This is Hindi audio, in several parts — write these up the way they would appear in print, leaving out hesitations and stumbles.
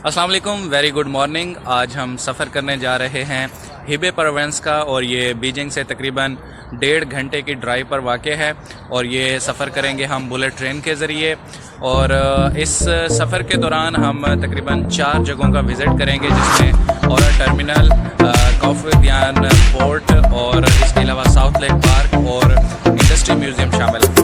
अस्सलाम वालेकुम, वेरी गुड मॉर्निंग। आज हम सफ़र करने जा रहे हैं हिबे प्रोविंस का और ये बीजिंग से तकरीबन 1.5 घंटे की ड्राइव पर वाक़ है और ये सफ़र करेंगे हम बुलेट ट्रेन के ज़रिए। और इस सफ़र के दौरान हम तकरीबन 4 जगहों का विज़िट करेंगे, जिसमें और टर्मिनल, कॉफियान पोर्ट और इसके अलावा साउथ लेक पार्क और इंडस्ट्री म्यूज़ियम शामिल है।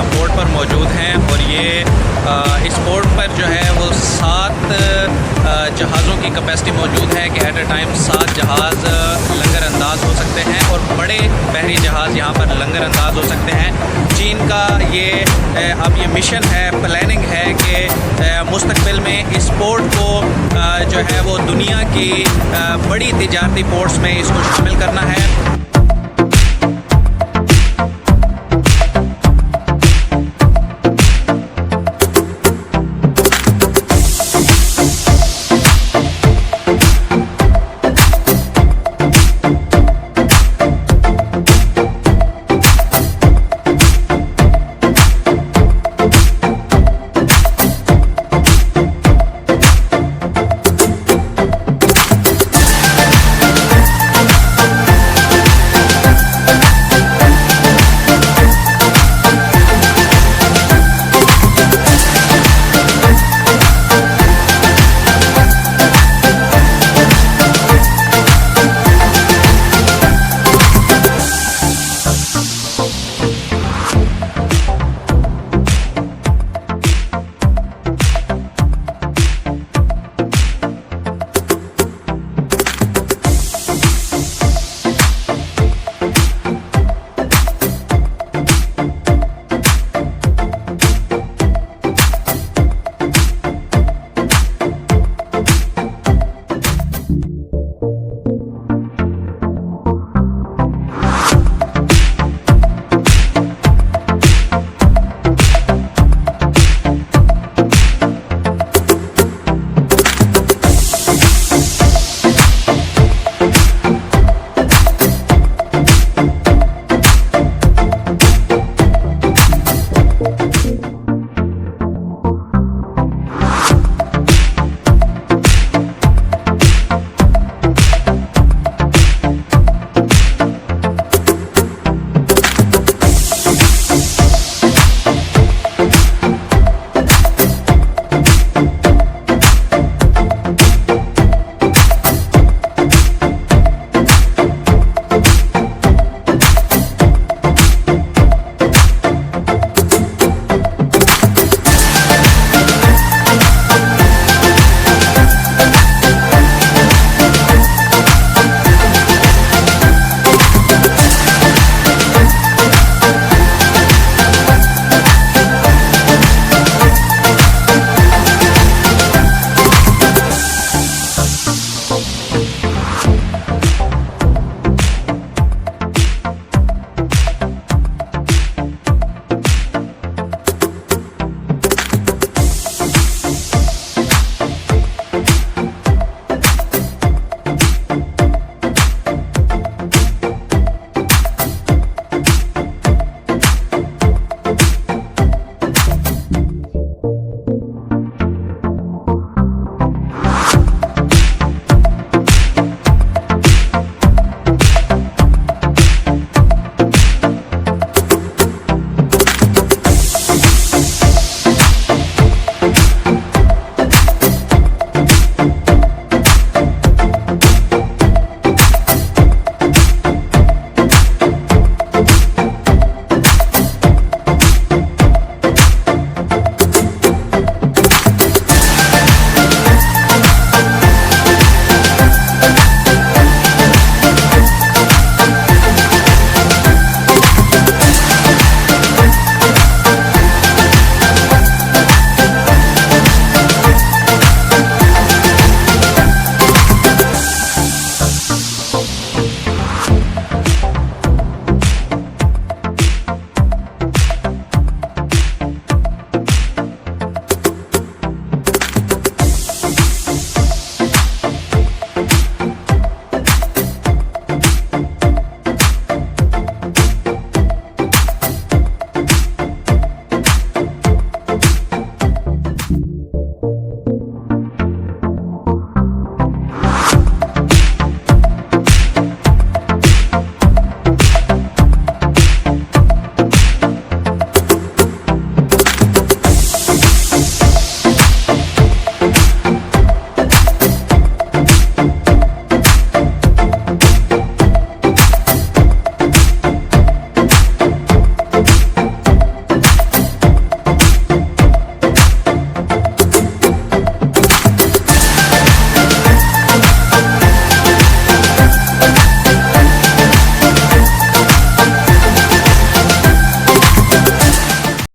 पोर्ट पर मौजूद हैं और ये इस पोर्ट पर जो है वो 7 जहाज़ों की कैपेसिटी मौजूद है कि एट ए टाइम 7 जहाज़ लंगर अंदाज हो सकते हैं और बड़े बहरी जहाज़ यहाँ पर लंगर अंदाज हो सकते हैं। चीन का ये अब ये मिशन है, प्लानिंग है कि मुस्तकबिल में इस पोर्ट को जो है वो दुनिया की बड़ी तिजारती पोर्ट्स में इसको शामिल करना है।